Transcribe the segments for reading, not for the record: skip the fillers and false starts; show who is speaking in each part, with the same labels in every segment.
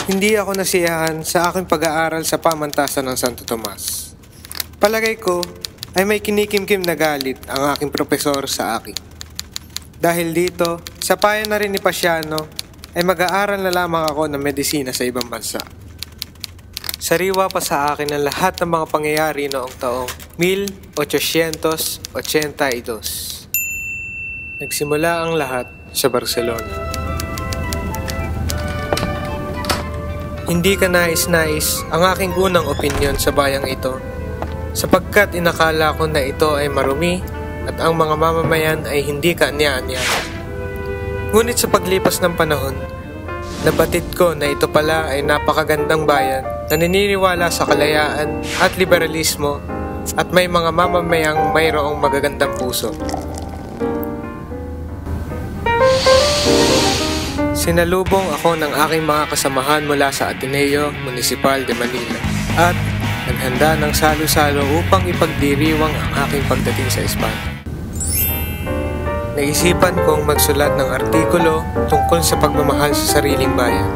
Speaker 1: Hindi ako nasiyahan sa aking pag-aaral sa pamantasan ng Santo Tomas. Palagay ko ay may kinikimkim na galit ang aking propesor sa akin. Dahil dito, sa payo na rin ni Pasiano, ay mag-aaral na lamang ako ng medisina sa ibang bansa. Sariwa pa sa akin ang lahat ng mga pangyayari noong taong 1882. Nagsimula ang lahat sa Barcelona. Hindi ka nais-nais ang aking unang opinyon sa bayang ito, sapagkat inakala ko na ito ay marumi at ang mga mamamayan ay hindi kaanya-anya. Ngunit sa paglipas ng panahon, nabatid ko na ito pala ay napakagandang bayan na naniniwala sa kalayaan at liberalismo at may mga mamamayang mayroong magagandang puso. Sinalubong ako ng aking mga kasamahan mula sa Ateneo Municipal de Manila at naghanda ng salo-salo upang ipagdiriwang ang aking pagdating sa Espanya. Naisipan kong magsulat ng artikulo tungkol sa pagmamahal sa sariling bayan.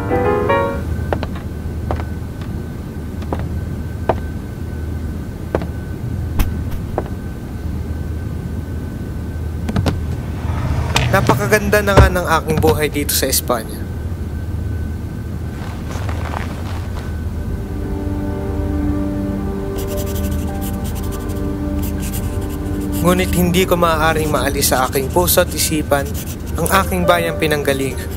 Speaker 1: Napakaganda na nga ng aking buhay dito sa Espanya. Ngunit hindi ko maaaring maalis sa aking puso at isipan ang aking bayang pinanggalingan.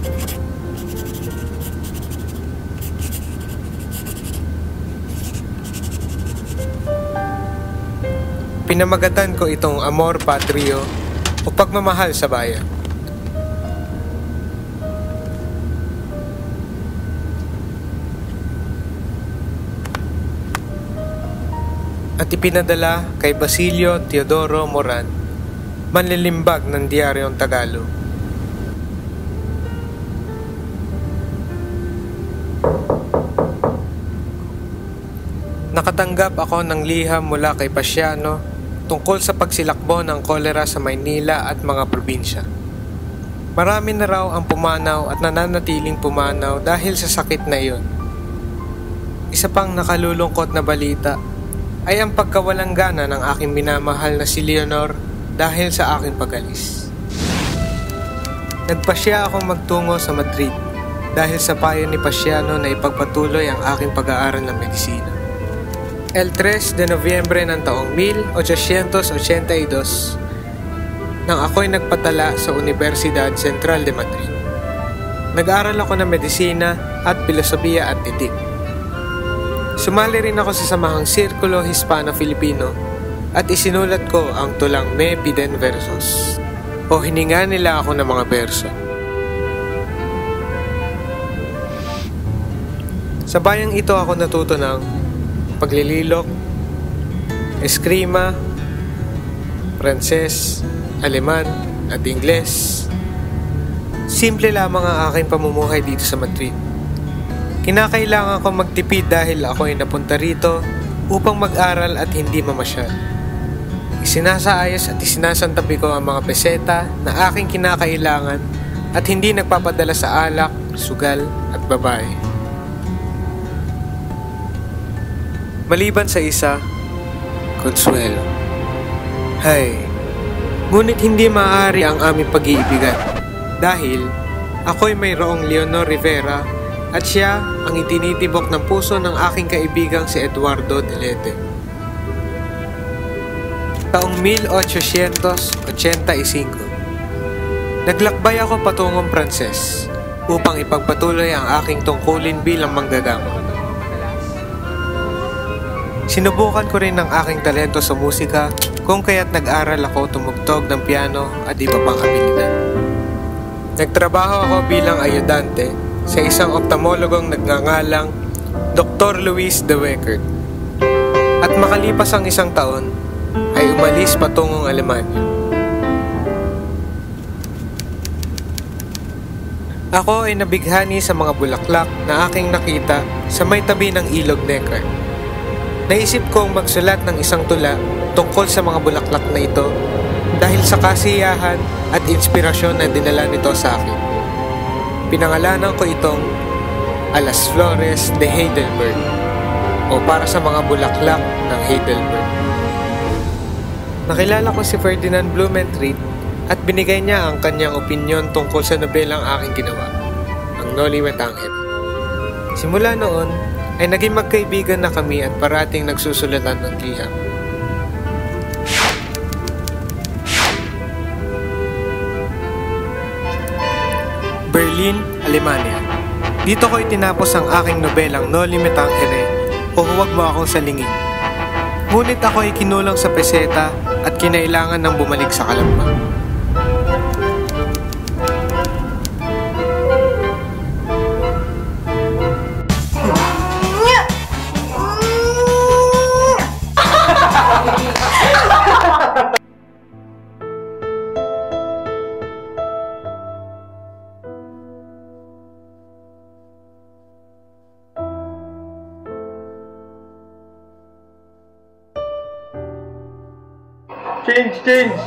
Speaker 1: Pinamagatan ko itong Amor Patrio o pagmamahal sa bayan. At ipinadala kay Basilio Teodoro Moran, manlilimbag ng Diaryong Tagalog. Nakatanggap ako ng liham mula kay Pasiano tungkol sa pagsilakbo ng kolera sa Maynila at mga probinsya. Marami na raw ang pumanaw at nananatiling pumanaw dahil sa sakit na iyon. Isa pang nakalulungkot na balita ay ang pagkawalang gana ng aking minamahal na si Leonor dahil sa aking pag-alis. Nagpasya akong magtungo sa Madrid dahil sa payo ni Pasiano na ipagpatuloy ang aking pag-aaral ng medisina. El 3 de Nobyembre ng taong 1882 nang ako'y nagpatala sa Universidad Central de Madrid. Nag-aaral ako ng medisina at filosofiya at titik. Sumali rin ako sa samahang Sirkulo Hispano-Filipino at isinulat ko ang tulang Me Piden Versos o hininga nila ako ng mga berso. Sa bayang ito ako natuto ng paglililok, eskrima, Pranses, Aleman at Ingles. Simple lamang ang aking pamumuhay dito sa Madrid. Kinakailangan ko magtipid dahil ako ay napunta rito upang mag-aral at hindi mamasyal. Isinasaayos at isinasantabi ko ang mga peseta na aking kinakailangan at hindi nagpapadala sa alak, sugal at babae. Maliban sa isa, Consuelo. Hay, ngunit hindi maaari ang aming pag-iibigan dahil ako'y mayroong Leonor Rivera at siya ang itinitibok ng puso ng aking kaibigang si Eduardo Delete. Taong 1885, naglakbay ako patungong Pranses upang ipagpatuloy ang aking tungkulin bilang manggagama. Sinubukan ko rin ang aking talento sa musika kung kaya't nag-aral ako tumugtog ng piano at iba pang abilidad. Nagtrabaho ako bilang ayudante sa isang ophthalmologong nagngangalang Dr. Luis de Weckert. At makalipas ang isang taon, ay umalis patungong Alemanya. Ako ay nabighani sa mga bulaklak na aking nakita sa may tabi ng ilog Neckar. Naisip kong magsulat ng isang tula tungkol sa mga bulaklak na ito dahil sa kasiyahan at inspirasyon na dinala nito sa akin. Pinangalanan ko itong a Las Flores de Heidelberg o para sa mga bulaklak ng Heidelberg. Nakilala ko si Ferdinand Blumentritt at binigay niya ang kanyang opinyon tungkol sa nobelang aking ginawa, ang Nolimet Angel. Simula noon ay naging magkaibigan na kami at parating nagsusulatan ng liham. Berlin, Alemania. Dito ko itinapos ang aking nobelang Nolimet Angel o Huwag Mo Akong Salingin. Ngunit ako ay kinulang sa peseta at kinailangan ng bumalik sa Kalamba.
Speaker 2: Change!